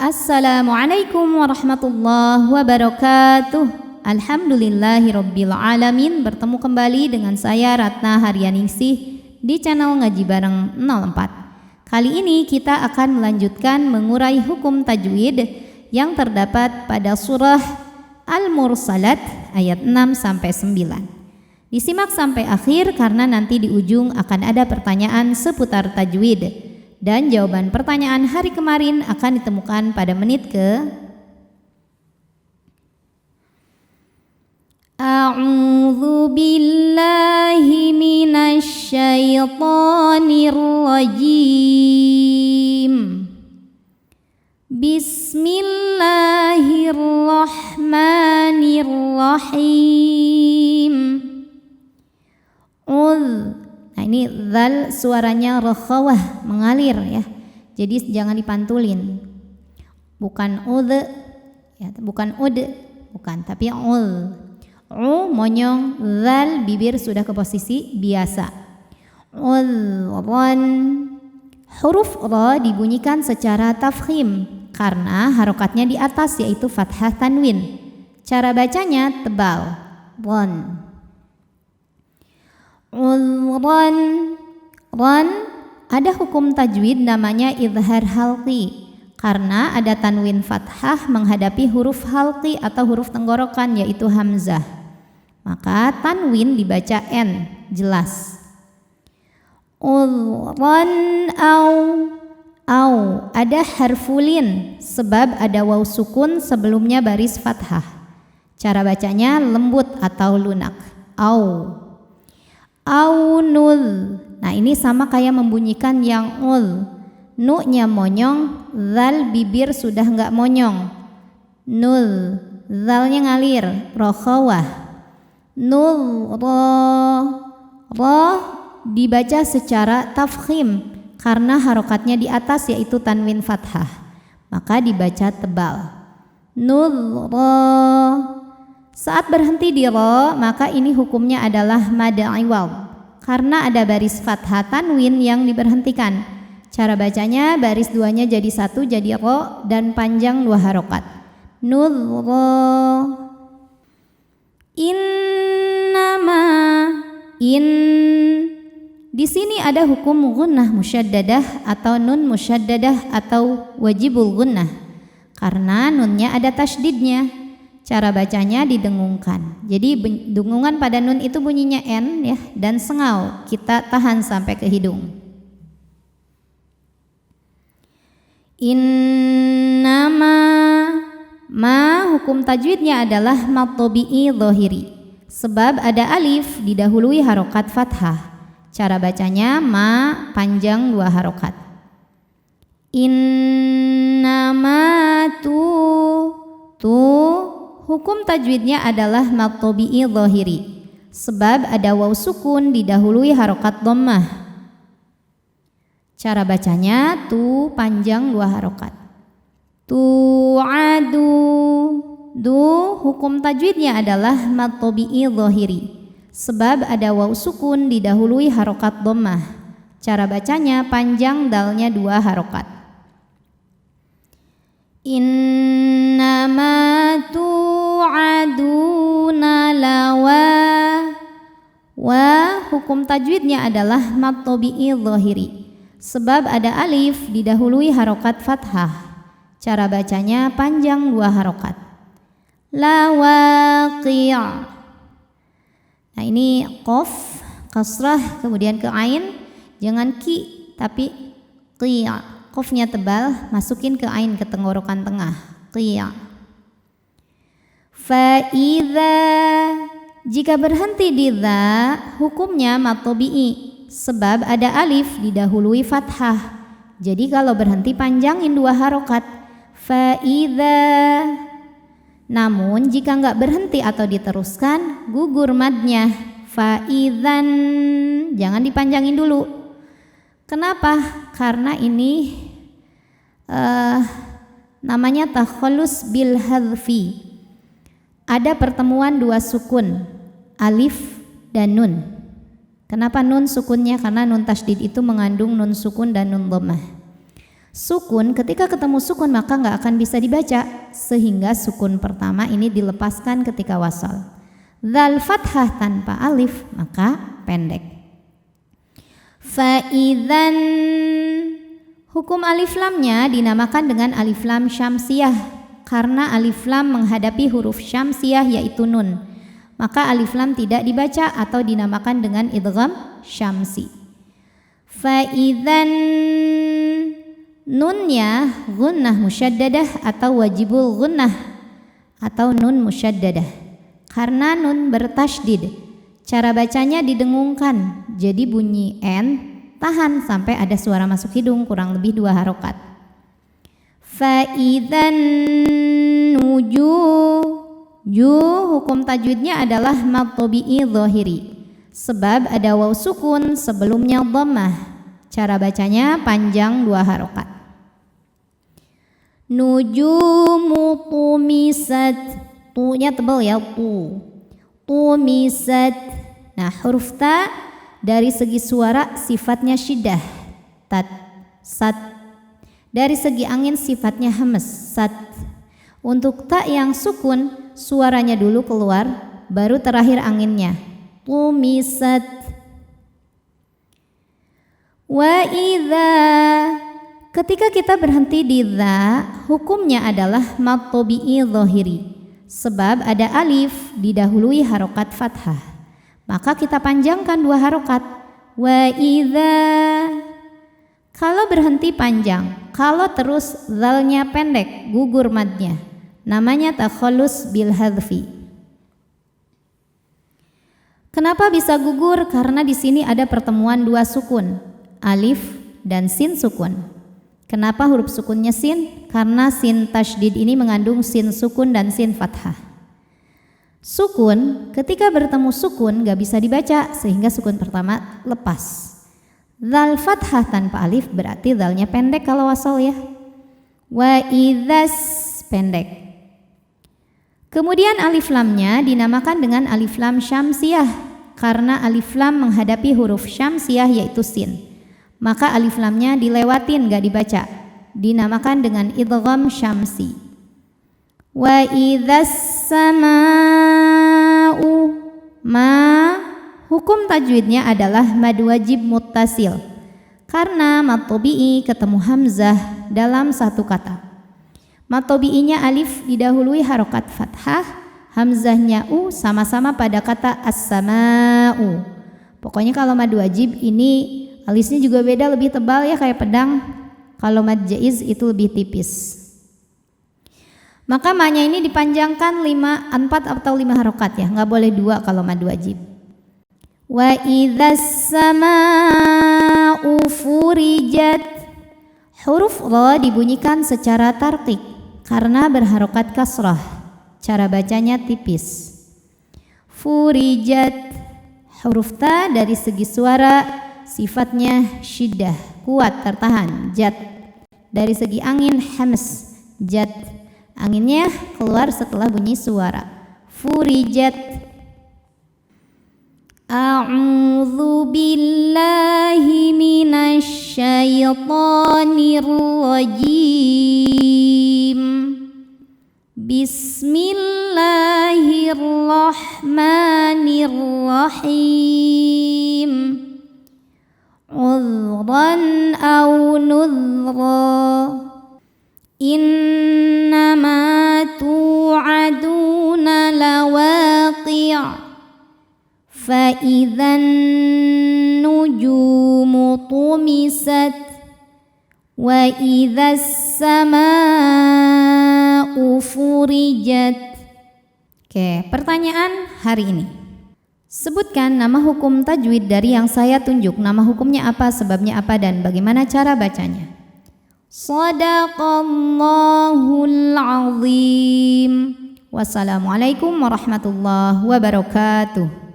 Assalamualaikum warahmatullahi wabarakatuh. Alhamdulillahirabbil alamin. Bertemu kembali dengan saya Ratna Haryaningsih di channel Ngaji Bareng 04. Kali ini kita akan melanjutkan mengurai hukum tajwid yang terdapat pada surah Al-Mursalat ayat 6 sampai 9. Disimak sampai akhir karena nanti di ujung akan ada pertanyaan seputar tajwid. Dan jawaban pertanyaan hari kemarin akan ditemukan pada menit ke A'udzu billahi minasy syaithanir rajim. Bismillahirrahmanirrahim. Nah ini zal suaranya rakhawah, mengalir ya. Jadi jangan dipantulin. Bukan ud ya, bukan ud, bukan, tapi ul. Monyong, zal bibir sudah ke posisi biasa. Ran. Huruf ra dibunyikan secara tafkhim karena harokatnya di atas yaitu fathah tanwin. Cara bacanya tebal. Ran. Ran ada hukum tajwid namanya izhar halqi karena ada tanwin fathah menghadapi huruf halqi atau huruf tenggorokan yaitu hamzah, maka tanwin dibaca n jelas. Ran au ada harfulin sebab ada waw sukun sebelumnya baris fathah, cara bacanya lembut atau lunak. Aunul. Nah ini sama kayak membunyikan yang ul. Nu-nya monyong, zal bibir sudah enggak monyong. Nul, zalnya ngalir, rokhawah. Nul, ro dibaca secara tafkhim karena harokatnya di atas yaitu tanwin fathah, maka dibaca tebal. Nul, ro. Saat berhenti di ro, maka ini hukumnya adalah mad iwad karena ada baris fathah tanwin yang diberhentikan. Cara bacanya baris duanya jadi satu jadi ro dan panjang dua harokat. Nul ro. Innama in. Di sini ada hukum gunnah musyaddadah atau nun musyaddadah atau wajibul gunnah karena nunnya ada tasydidnya. Cara bacanya didengungkan. Jadi dengungan pada nun itu bunyinya n ya, dan sengau kita tahan sampai ke hidung. Innama ma hukum tajwidnya adalah mad tabi'i dhahiri sebab ada alif didahului harokat fathah. Cara bacanya ma panjang dua harokat. Innama tu hukum tajwidnya adalah mad tabi'i dhahiri sebab ada waw sukun didahului harokat dhammah. Cara bacanya tu panjang dua harokat. Du hukum tajwidnya adalah mad tabi'i dhahiri sebab ada waw sukun didahului harokat dhammah. Cara bacanya panjang dalnya dua harokat. Innama tu'aduna lawa. Hukum tajwidnya adalah mad tabi'i dhahiri sebab ada alif didahului harokat fathah. Cara bacanya panjang dua harokat. Lawaqi'. Nah ini qaf kasrah kemudian ke ain, jangan ki tapi qi'. Qafnya tebal, masukin ke ain ke tenggorokan tengah. Qi'. Fa'idha. Jika berhenti di dha, hukumnya mad tabi'i sebab ada alif didahului fathah. Jadi kalau berhenti panjangin dua harokat. Fa'idha. Namun jika enggak berhenti atau diteruskan, gugur madnya. Fa'idhan. Jangan dipanjangin dulu. Kenapa? Karena ini namanya takhallus bil hadfi. Ada pertemuan dua sukun, alif dan nun. Kenapa nun sukunnya? Karena nun tasydid itu mengandung nun sukun dan nun dhammah. Sukun, ketika ketemu sukun maka nggak akan bisa dibaca, sehingga sukun pertama ini dilepaskan ketika wasal. Dzal fathah tanpa alif maka pendek. Fa'idzan, hukum alif lamnya dinamakan dengan alif lam syamsiyah karena alif lam menghadapi huruf syamsiyah yaitu nun. Maka alif lam tidak dibaca atau dinamakan dengan idgham syamsi. Fa'idzan, nunnya gunnah musyaddadah atau wajibul gunnah atau nun musyaddadah. Karena nun bertasydid, cara bacanya didengungkan, jadi bunyi n tahan sampai ada suara masuk hidung kurang lebih 2 harokat. Fa'idzan nujuh, hukum tajwidnya adalah mad tabi'i dhahiri sebab ada waw sukun sebelumnya dhammah. Cara bacanya panjang 2 harokat. Nujumu tumisat, tu-nya tebal ya, tumisat. Nah, huruf ta dari segi suara sifatnya syiddah, tat, sat. Dari segi angin sifatnya hamas, sat. Untuk ta yang sukun, suaranya dulu keluar, baru terakhir anginnya, tumisat. Wa idza, ketika kita berhenti di dza, hukumnya adalah mad tabi'i dhahiri sebab ada alif didahului harokat fathah, maka kita panjangkan 2 harokat. Wa idza, kalau berhenti panjang, kalau terus dzalnya pendek gugur madnya, namanya takhallus bil hadfi. Kenapa bisa gugur? Karena di sini ada pertemuan 2 sukun, alif dan sin sukun. Kenapa huruf sukunnya sin? Karena sin tasydid ini mengandung sin sukun dan sin fathah. Sukun, ketika bertemu sukun gak bisa dibaca sehingga sukun pertama lepas. Dzal fathah tanpa alif berarti dzalnya pendek kalau wasal ya. Wa idzas, pendek. Kemudian alif lamnya dinamakan dengan alif lam syamsiyah karena alif lam menghadapi huruf syamsiyah yaitu sin. Maka alif lamnya dilewatin gak dibaca, dinamakan dengan idgham syamsi. Wa idzas sama'u, ma, hukum tajwidnya adalah mad wajib muttasil karena mad tabi'i ketemu hamzah dalam satu kata. Mad tabi'inya alif didahului harokat fathah, hamzahnya u sama-sama pada kata as-sama'u. Pokoknya kalau mad wajib ini alisnya juga beda, lebih tebal ya kayak pedang. Kalau mad jaiz itu lebih tipis. Maka ma-nya ini dipanjangkan 4 atau 5 harokat ya, nggak boleh 2 kalau mad wajib. Wa idzas sama'u furijat, huruf ra dibunyikan secara tarqiq karena berharokat kasrah. Cara bacanya tipis. Furijat, huruf ta dari segi suara sifatnya syiddah, kuat, tertahan, jat. Dari segi angin hams, jat. Anginnya keluar setelah bunyi suara. Furijat. A'udzu billahi minasy syaithanir rajim. Bismillahirrahmanirrahim. Udhran aw nudhra, innama tu'aduna lawaqi', fa idzan nujumu tumisat, wa idzas sama'u furijat. Oke, pertanyaan hari ini. Sebutkan nama hukum tajwid dari yang saya tunjuk. Nama hukumnya apa, sebabnya apa, dan bagaimana cara bacanya. Shadaqallahul azim. Wassalamualaikum warahmatullahi wabarakatuh.